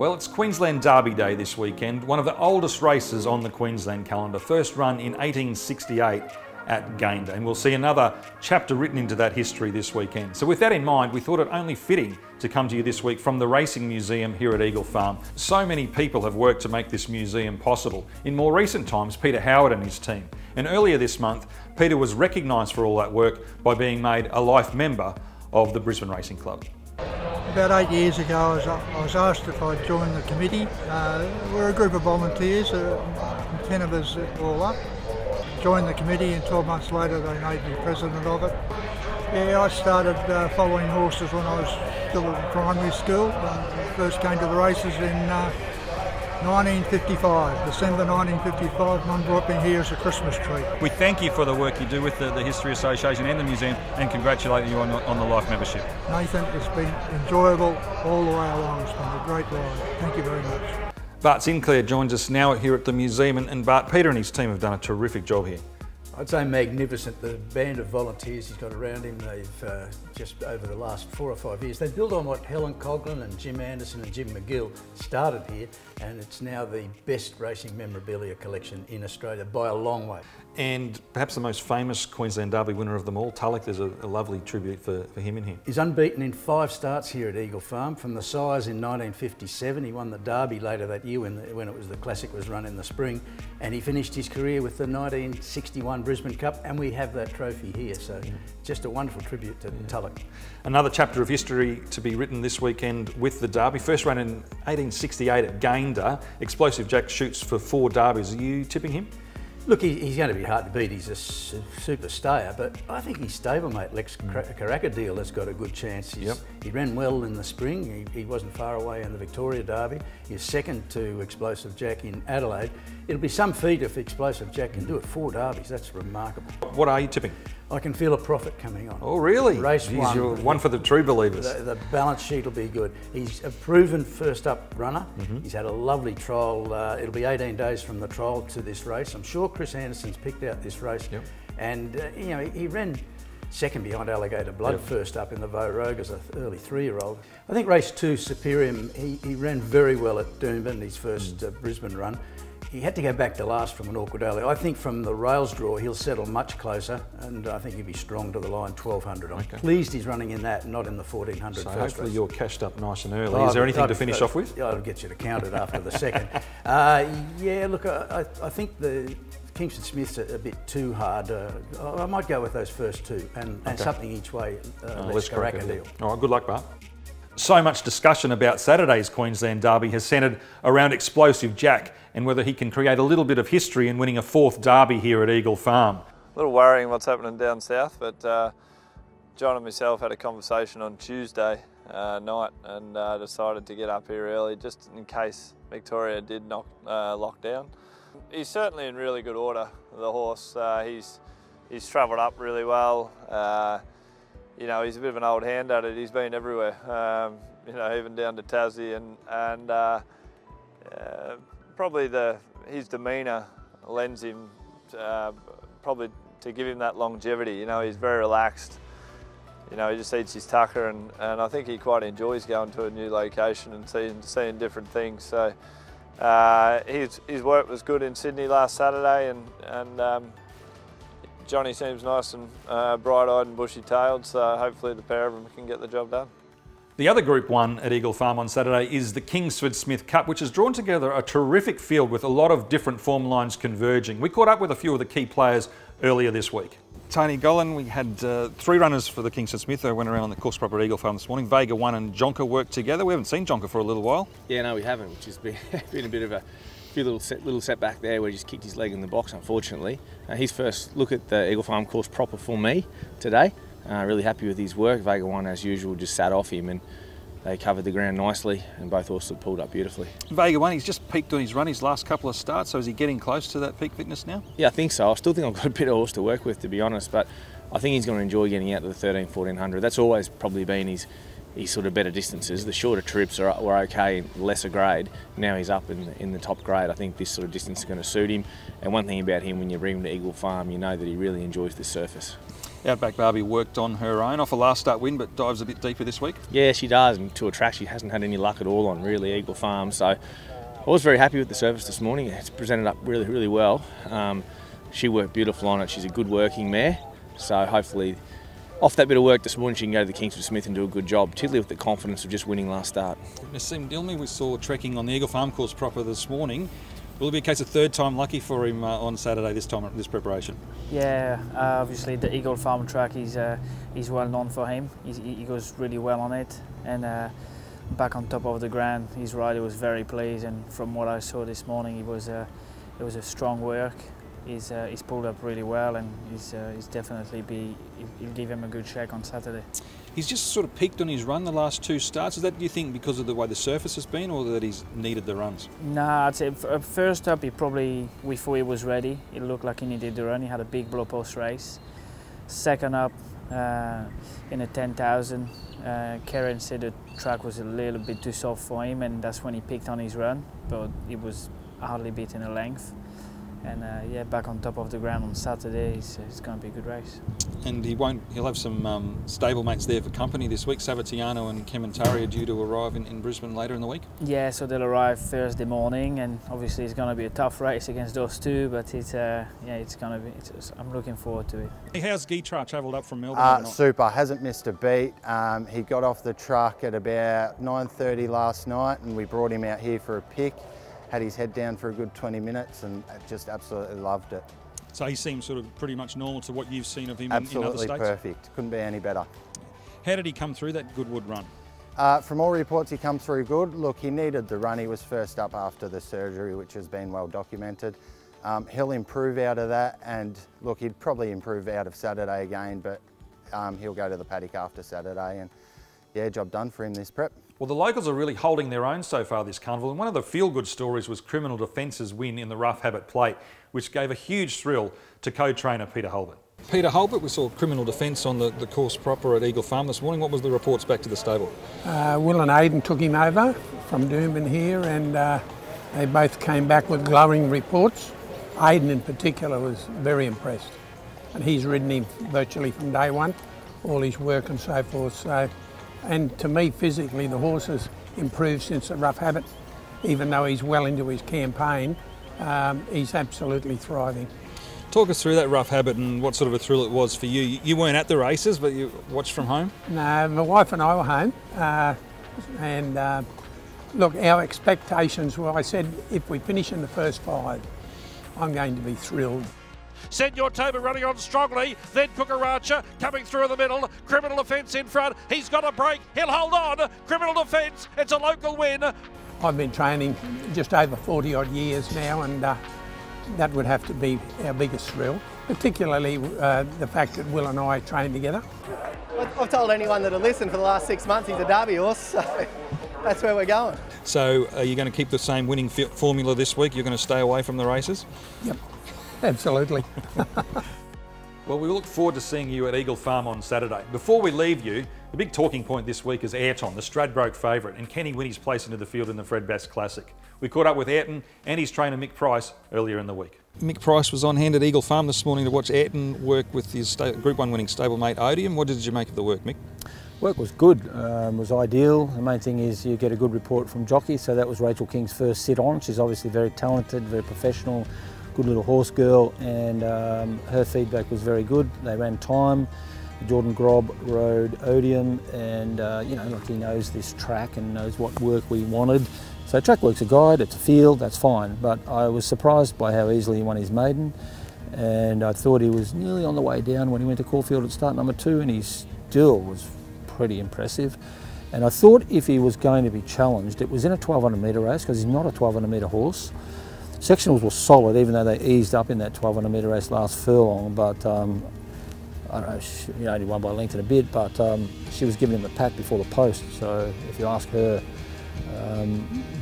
Well, it's Queensland Derby Day this weekend, one of the oldest races on the Queensland calendar, first run in 1868 at Gayndah, and we'll see another chapter written into that history this weekend. So with that in mind, we thought it only fitting to come to you this week from the Racing Museum here at Eagle Farm. So many people have worked to make this museum possible. In more recent times, Peter Howard and his team. And earlier this month, Peter was recognised for all that work by being made a life member of the Brisbane Racing Club. About 8 years ago, I was asked if I'd join the committee. We're a group of volunteers, 10 of us all up. Joined the committee and 12 months later they made me president of it. Yeah, I started following horses when I was still at primary school. First came to the races in 1955, December 1955. Mum brought me here as a Christmas treat. We thank you for the work you do with the History Association and the museum, and congratulate you on the life membership. Nathan, it's been enjoyable all the way along. It's been a great ride. Thank you very much. Bart Sinclair joins us now here at the museum, and Bart, Peter and his team have done a terrific job here. I'd say magnificent. The band of volunteers he's got around him, they've just over the last 4 or 5 years, they've built on what Helen Coghlan and Jim Anderson and Jim McGill started here, and it's now the best racing memorabilia collection in Australia by a long way. And perhaps the most famous Queensland Derby winner of them all, Tulloch, there's a lovely tribute for him in here. He's unbeaten in 5 starts here at Eagle Farm. From the Sires in 1957, he won the Derby later that year when it was the Classic was run in the spring, and he finished his career with the 1961 Brisbane Cup, and we have that trophy here, so just a wonderful tribute to Tulloch. Another chapter of history to be written this weekend with the Derby. First run in 1868 at Gayndah. Explosive Jack shoots for 4 Derbies. Are you tipping him? Look, he's going to be hard to beat. He's a super stayer, but I think his stablemate Lex Caracadil has got a good chance. He ran well in the spring. He wasn't far away in the Victoria Derby. He's second to Explosive Jack in Adelaide. It'll be some feat if Explosive Jack can do it. 4 Derbies, that's remarkable. What are you tipping? I can feel a profit coming on. Oh, really? Race one. You're one for the true believers. The balance sheet will be good. He's a proven first up runner. He's had a lovely trial. It'll be 18 days from the trial to this race. I'm sure Chris Anderson's picked out this race. And, you know, he ran second behind Alligator Blood first up in the Vo Rogue as an early 3-year-old. I think race 2, Superior, he ran very well at Doomben, his first Brisbane run. He had to go back to last from an awkward early. I think from the rails draw, he'll settle much closer, and I think he'll be strong to the line, 1200. I'm pleased he's running in that, not in the 1400 so first hopefully race. You're cashed up nice and early. Is there anything to finish off with? I'll get you to count it after the second. Yeah, look, I think the Kingston Smith's a bit too hard. I might go with those first 2 and something each way, less Caracadil. All right, good luck, Bart. So much discussion about Saturday's Queensland Derby has centred around Explosive Jack and whether he can create a little bit of history in winning a 4th Derby here at Eagle Farm. A little worrying what's happening down south, but John and myself had a conversation on Tuesday night and decided to get up here early just in case Victoria did lock down. He's certainly in really good order, the horse. He's travelled up really well. You know, he's a bit of an old hand at it. He's been everywhere, you know, even down to Tassie, and probably his demeanour lends him probably to give him that longevity. You know, he's very relaxed. You know, he just eats his tucker, and I think he quite enjoys going to a new location and seeing different things. So his work was good in Sydney last Saturday, and Johnny seems nice and bright-eyed and bushy-tailed, so hopefully the pair of them can get the job done. The other Group 1 at Eagle Farm on Saturday is the Kingston Smith Cup, which has drawn together a terrific field with a lot of different form lines converging. We caught up with a few of the key players earlier this week. Tony Gollan, we had 3 runners for the Kingston Smith. They went around on the course proper at Eagle Farm this morning. Vega 1 and Jonker worked together. We haven't seen Jonker for a little while. Yeah, no, we haven't, which has been a bit of a little setback there where he just kicked his leg in the box, unfortunately. His first look at the Eagle Farm course proper for me today. Really happy with his work. Vega 1, as usual, just sat off him and they covered the ground nicely and both horses pulled up beautifully. Vega 1, he's just peaked on his run his last couple of starts, so is he getting close to that peak fitness now? Yeah, I think so. I still think I've got a bit of horse to work with, to be honest, but I think he's going to enjoy getting out to the 1300-1400. That's always probably been his sort of better distances. The shorter trips were okay in lesser grade. Now he's up in the top grade. I think this sort of distance is going to suit him. And one thing about him, when you bring him to Eagle Farm, you know that he really enjoys this surface. Outback Barbie worked on her own off a last start win, but dives a bit deeper this week. Yeah, she does, and to a track she hasn't had any luck at all on, really, Eagle Farm. So I was very happy with the service this morning. It's presented up really, really well. She worked beautiful on it. She's a good working mare, so hopefully off that bit of work this morning she can go to the Kingston Smith and do a good job, particularly with the confidence of just winning last start. Nassim Dilmi we saw trekking on the Eagle Farm course proper this morning. Will it be a case of third time lucky for him on Saturday this time, this preparation? Yeah, obviously the Eagle Farm track is well known for him. He goes really well on it, and back on top of the ground, his rider was very pleased. And from what I saw this morning, it was a strong work. He's pulled up really well, and he's definitely he'll give him a good check on Saturday. He's just sort of peaked on his run the last two starts. Is that, do you think, because of the way the surface has been, or that he's needed the runs? Nah, I'd say first up, we thought he was ready. It looked like he needed the run. He had a big blow post race. Second up, in a 10,000, Karen said the track was a little bit too soft for him, and that's when he picked on his run, but he was hardly beating a length. And yeah, back on top of the ground on Saturday, it's going to be a good race. And he'll have some stablemates there for company this week. Savatiano and Kementari are due to arrive in Brisbane later in the week. Yeah, so they'll arrive Thursday morning, and obviously it's going to be a tough race against those two, but it's going to be. I'm looking forward to it. Hey, how's Guitra travelled up from Melbourne? Super, hasn't missed a beat. He got off the truck at about 9:30 last night, and we brought him out here for a pick. Had his head down for a good 20 minutes and just absolutely loved it. So he seems sort of pretty much normal to what you've seen of him in other states? Absolutely perfect. Couldn't be any better. How did he come through that Goodwood run? From all reports, he come through good. Look, he needed the run. He was first up after the surgery, which has been well documented. He'll improve out of that, and look, he'd probably improve out of Saturday again, but he'll go to the paddock after Saturday, and yeah, job done for him this prep. Well, the locals are really holding their own so far this carnival, and one of the feel-good stories was Criminal Defence's win in the Rough Habit Plate, which gave a huge thrill to co-trainer Peter Hulbert. Peter Hulbert, we saw Criminal Defence on the course proper at Eagle Farm this morning. What was the reports back to the stable? Will and Aidan took him over from Doomben here, and they both came back with glowing reports. Aidan in particular was very impressed, and he's ridden him virtually from day one, all his work and so forth. So. And to me, physically, the horse has improved since the Rough Habit. Even though he's well into his campaign, he's absolutely thriving. Talk us through that Rough Habit and what sort of a thrill it was for you. You weren't at the races, but you watched from home? No, my wife and I were home. Look, our expectations were, I said, if we finish in the first 5, I'm going to be thrilled. Senor Toba running on strongly, then Kukaracha coming through in the middle, Criminal Defence in front, he's got a break, he'll hold on, Criminal Defence, it's a local win. I've been training just over 40 odd years now, and that would have to be our biggest thrill, particularly the fact that Will and I train together. I've told anyone that'll listen for the last 6 months he's a Derby horse, so that's where we're going. So are you going to keep the same winning formula this week? You're going to stay away from the races? Yep. Absolutely. Well, we look forward to seeing you at Eagle Farm on Saturday. Before we leave you, the big talking point this week is Anton, the Stradbroke favourite, and can he win his place into the field in the Fred Bass Classic? We caught up with Anton and his trainer Mick Price earlier in the week. Mick Price was on hand at Eagle Farm this morning to watch Anton work with his Group 1 winning stablemate Odium. What did you make of the work, Mick? Work was good, was ideal. The main thing is you get a good report from jockey, so that was Rachel King's first sit on. She's obviously very talented, very professional, good little horse girl, and her feedback was very good. They ran time. Jordan Grob rode Odium, and you know, look, he knows this track and knows what work we wanted. So track work's a guide, it's a field, that's fine. But I was surprised by how easily he won his maiden, and I thought he was nearly on the way down when he went to Caulfield at start number 2, and he still was pretty impressive. And I thought if he was going to be challenged, it was in a 1200 metre race, because he's not a 1200 metre horse. Sectionals were solid, even though they eased up in that 1200 metre race last furlong, but I don't know, she only won by a length and a bit, but she was giving him a pat before the post. So if you ask her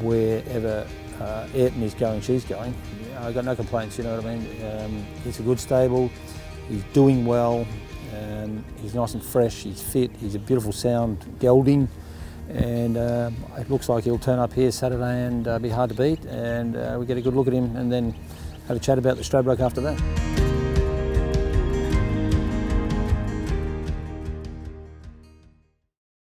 wherever Ayrton is going, she's going. I've got no complaints, you know what I mean? It's a good stable, he's doing well, he's nice and fresh, he's fit, he's a beautiful sound gelding, and it looks like he'll turn up here Saturday and be hard to beat, and we get a good look at him and then have a chat about the Stradbroke after that.